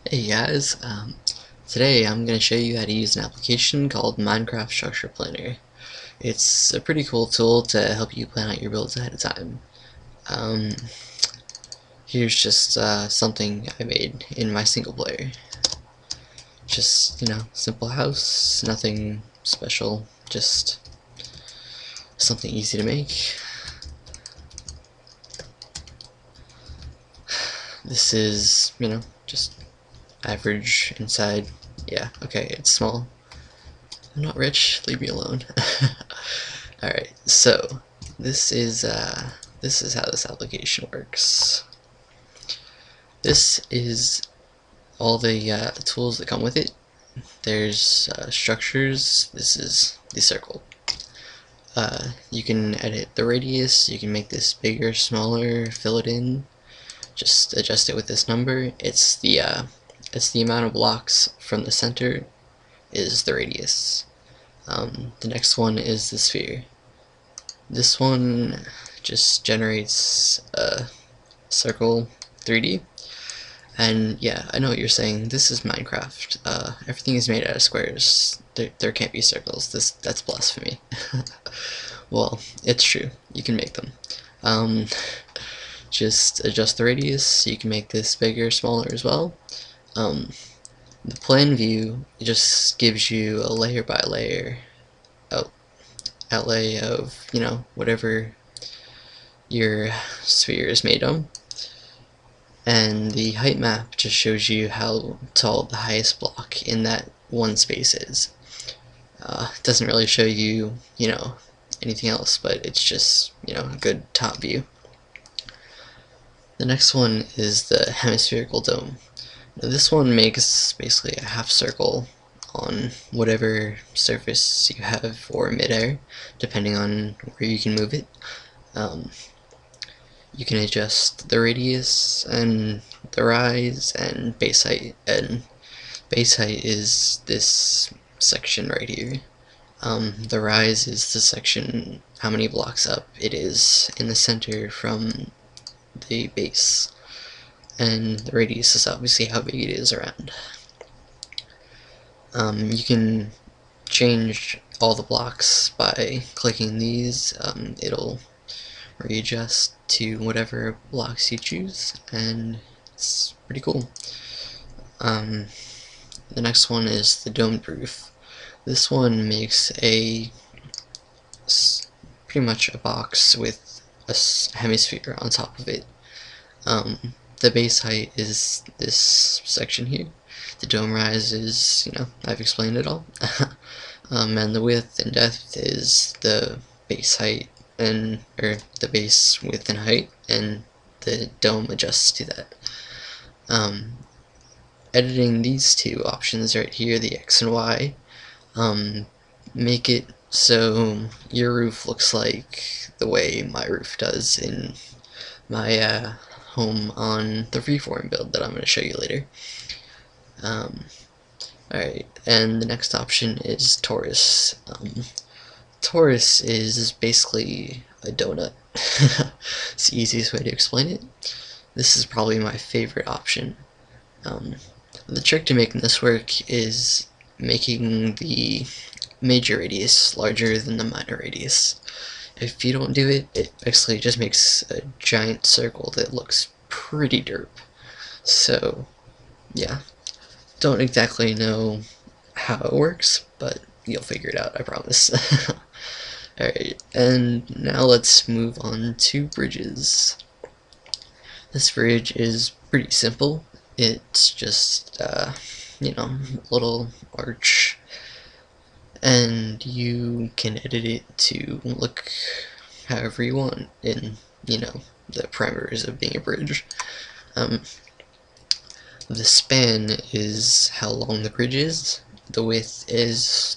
Hey guys, today I'm going to show you how to use an application called MineCraft Structure Planner. It's a pretty cool tool to help you plan out your builds ahead of time. Um, Here's just something I made in my single player. Just, simple house, nothing special, just something easy to make. This is, just average inside. Yeah, okay, it's small. I'm not rich, leave me alone. Alright, so this is how this application works. This is all the tools that come with it. There's structures. This is the circle. You can edit the radius, you can make this bigger, smaller, fill it in, just adjust it with this number. It's the amount of blocks from the center is the radius. The next one is the sphere. This one just generates a circle 3D. And yeah, I know what you're saying. This is Minecraft. Everything is made out of squares. There can't be circles. That's blasphemy. Well, it's true. You can make them. Just adjust the radius. You can make this bigger, smaller as well. The plan view just gives you a layer by layer outlay of whatever your sphere is made of. And the height map just shows you how tall the highest block in that one space is. It doesn't really show you, anything else, but it's just, a good top view. The next one is the hemispherical dome. Now, this one makes basically a half circle on whatever surface you have or midair, depending on where you can move it. You can adjust the radius and the rise and base height, and base height is this section right here. The rise is the section, how many blocks up it is in the center from the base, and the radius is obviously how big it is around. You can change all the blocks by clicking these. It'll readjust to whatever blocks you choose, and it's pretty cool. The next one is the domed roof. This one makes pretty much a box with a hemisphere on top of it. The base height is this section here. The dome rise is, I've explained it all. And the width and depth is the base height or the base width and height, and the dome adjusts to that. Editing these two options right here, the X and Y, make it so your roof looks like the way my roof does in my home on the freeform build that I'm going to show you later. Alright, and the next option is torus. Torus is basically a donut. It's the easiest way to explain it. This is probably my favorite option. The trick to making this work is making the major radius larger than the minor radius. If you don't do it, it basically just makes a giant circle that looks pretty derp. So, yeah. Don't exactly know how it works, but you'll figure it out, I promise. Alright, and now let's move on to bridges. This bridge is pretty simple. It's just, little arch, and you can edit it to look however you want in, the parameters of being a bridge. The span is how long the bridge is. The width is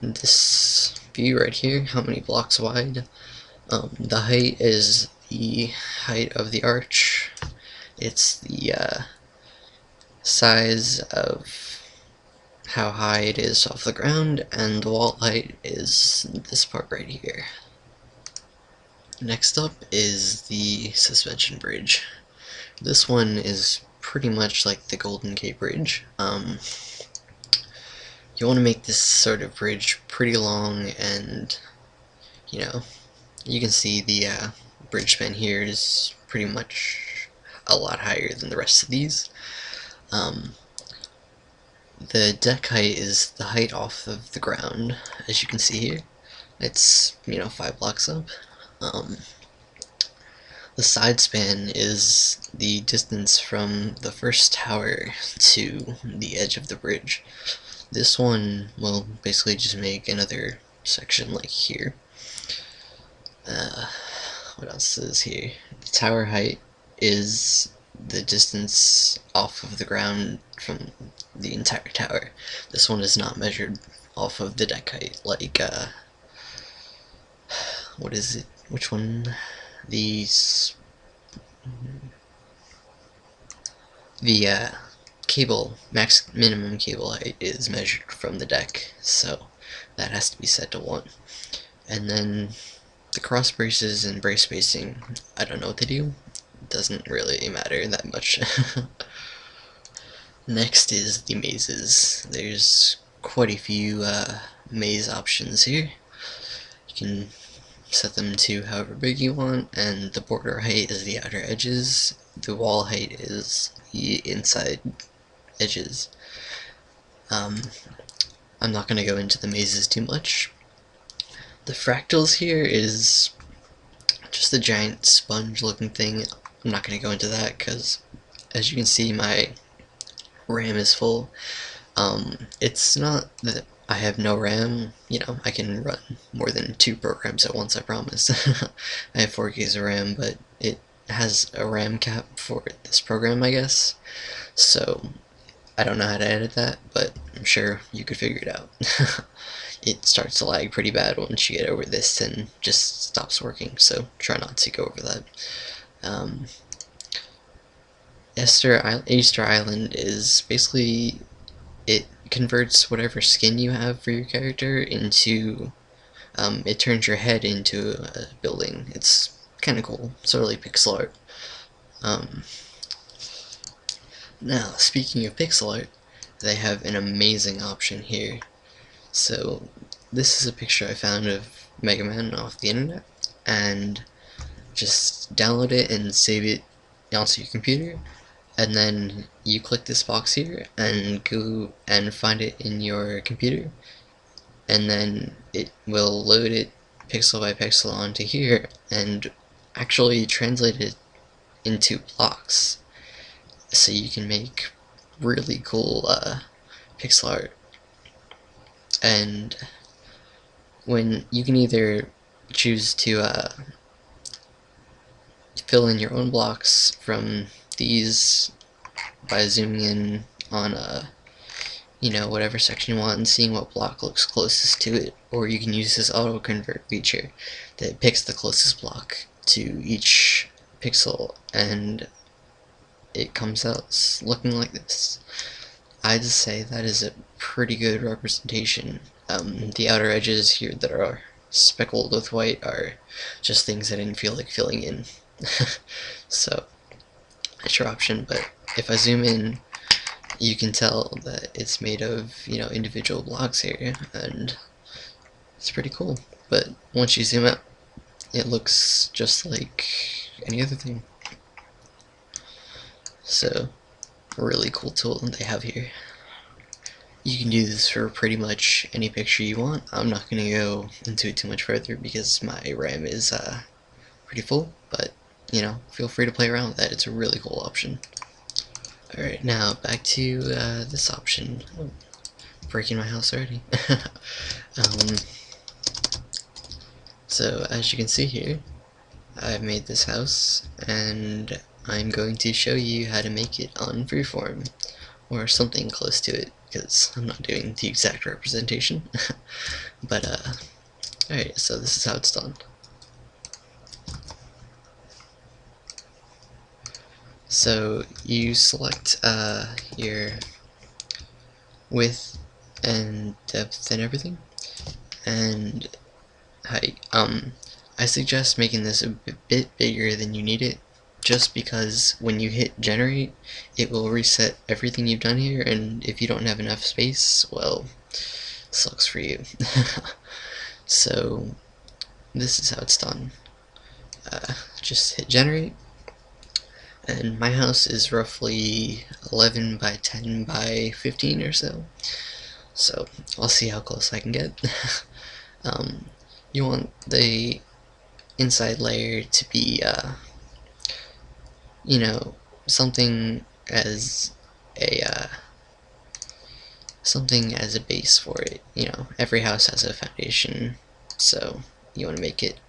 this view right here, how many blocks wide. The height is the height of the arch. It's the size of how high it is off the ground, and the wall height is this part right here. Next up is the suspension bridge. This one is pretty much like the Golden Gate Bridge. You want to make this sort of bridge pretty long, and you know, you can see the bridge span here is pretty much a lot higher than the rest of these. The deck height is the height off of the ground, as you can see here. It's, 5 blocks up. The side span is the distance from the first tower to the edge of the bridge. This one will basically just make another section like here. What else is here? The tower height is the distance off of the ground from the entire tower. This one is not measured off of the deck height, like, what is it? Which one? The minimum cable height is measured from the deck, so that has to be set to 1. And then the cross braces and brace spacing, I don't know what they do. It doesn't really matter that much. Next is the mazes. There's quite a few maze options here. You can set them to however big you want, and the border height is the outer edges, the wall height is the inside edges. I'm not going to go into the mazes too much. The fractals here is just a giant sponge looking thing. I'm not going to go into that because, as you can see, my RAM is full. It's not that I have no RAM, I can run more than 2 programs at once, I promise. I have 4 gigs of RAM, but it has a RAM cap for this program, I guess. So, I don't know how to edit that, but I'm sure you could figure it out. It starts to lag pretty bad once you get over this and just stops working, so try not to go over that. Easter Island is basically, it converts whatever skin you have for your character into, it turns your head into a building. It's kind of cool, sort of like pixel art. Now, speaking of pixel art, they have an amazing option here. So, this is a picture I found of Mega Man off the internet, and just download it and save it onto your computer, and then you click this box here and go and find it in your computer, and then it will load it pixel by pixel onto here and actually translate it into blocks, so you can make really cool pixel art. And when you can either choose to fill in your own blocks from these by zooming in on whatever section you want and seeing what block looks closest to it, or you can use this auto convert feature that picks the closest block to each pixel, and it comes out looking like this. I'd say that is a pretty good representation. The outer edges here that are speckled with white are just things I didn't feel like filling in. So, it's your option, but if I zoom in, you can tell that it's made of, individual blocks here, and it's pretty cool. But once you zoom out, it looks just like any other thing. So, a really cool tool they have here. You can do this for pretty much any picture you want. I'm not going to go into it too much further because my RAM is pretty full, but feel free to play around with that. It's a really cool option. Alright, now back to this option. Oh, breaking my house already. So as you can see here, I've made this house, and I'm going to show you how to make it on freeform, or something close to it, because I'm not doing the exact representation. But alright, so this is how it's done. So you select your width and depth and everything, and height. I suggest making this a bit bigger than you need it, just because when you hit generate, it will reset everything you've done here, and if you don't have enough space, well, sucks for you. So this is how it's done. Just hit generate, and my house is roughly 11 by 10 by 15 or so. So I'll see how close I can get. You want the inside layer to be, you know, something as a base for it. You know, every house has a foundation, so you want to make it,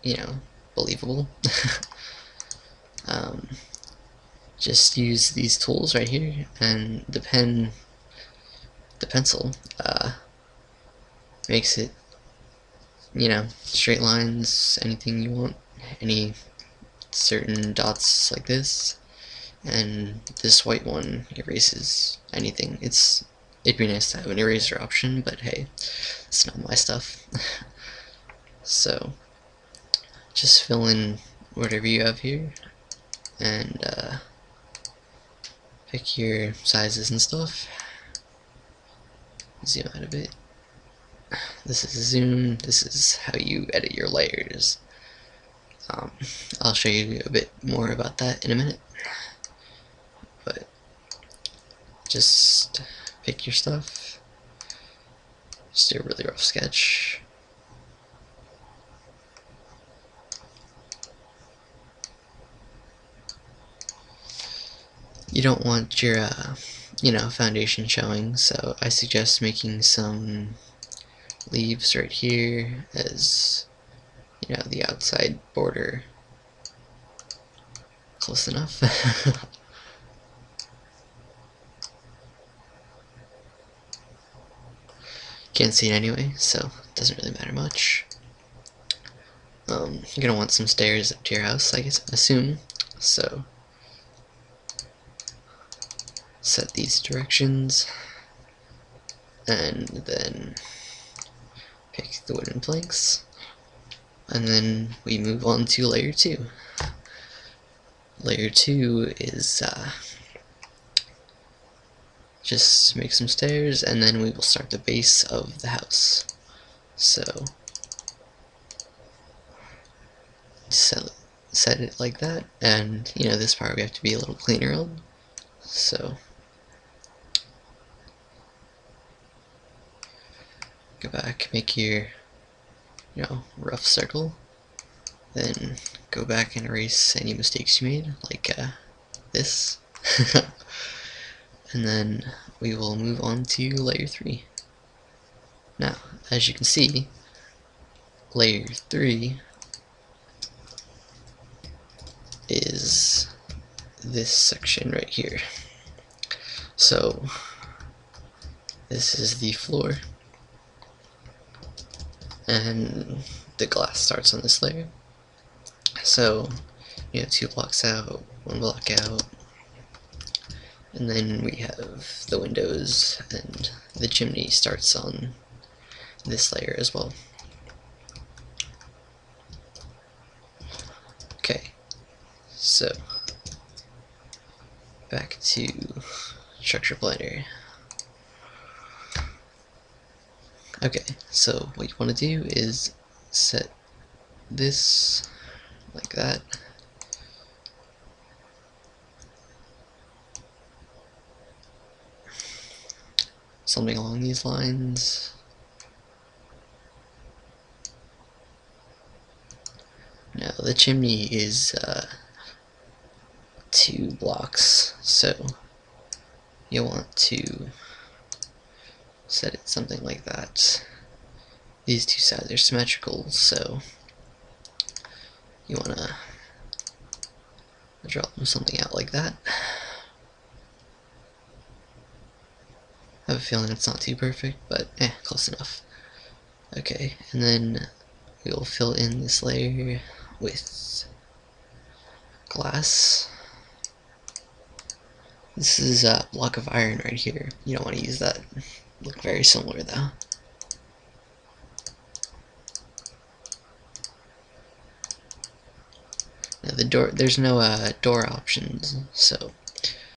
you know, believable. Just use these tools right here, and the pencil makes it, you know, straight lines, anything you want, any certain dots like this, and this white one erases anything. It'd be nice to have an eraser option, but hey, it's not my stuff. So just fill in whatever you have here, and pick your sizes and stuff. Zoom out a bit. This is zoom. This is how you edit your layers. I'll show you a bit more about that in a minute, but just pick your stuff, just do a really rough sketch. You don't want your you know, foundation showing, so I suggest making some leaves right here as, you know, the outside border. Close enough. Can't see it anyway, so it doesn't really matter much. You're gonna want some stairs up to your house, I guess, assume. So set these directions, and then pick the wooden planks, and then we move on to layer 2. Layer 2 is just make some stairs, and then we will start the base of the house. So set it like that, and you know, this part we have to be a little cleaner on. So go back, make your, you know, rough circle, then go back and erase any mistakes you made, like this. And then we will move on to layer 3. Now, as you can see, layer 3 is this section right here. So this is the floor, and the glass starts on this layer. So you have 2 blocks out, 1 block out, and then we have the windows, and the chimney starts on this layer as well. Okay, so back to Structure Blender. Okay, so what you want to do is set this like that. Something along these lines. Now the chimney is 2 blocks, so you'll want to set it something like that. These 2 sides are symmetrical, so you want to draw something out like that. I have a feeling it's not too perfect, but close enough. Okay, and then we'll fill in this layer with glass. This is a block of iron right here. You don't want to use that. Look very similar though. Now the door, there's no door options, so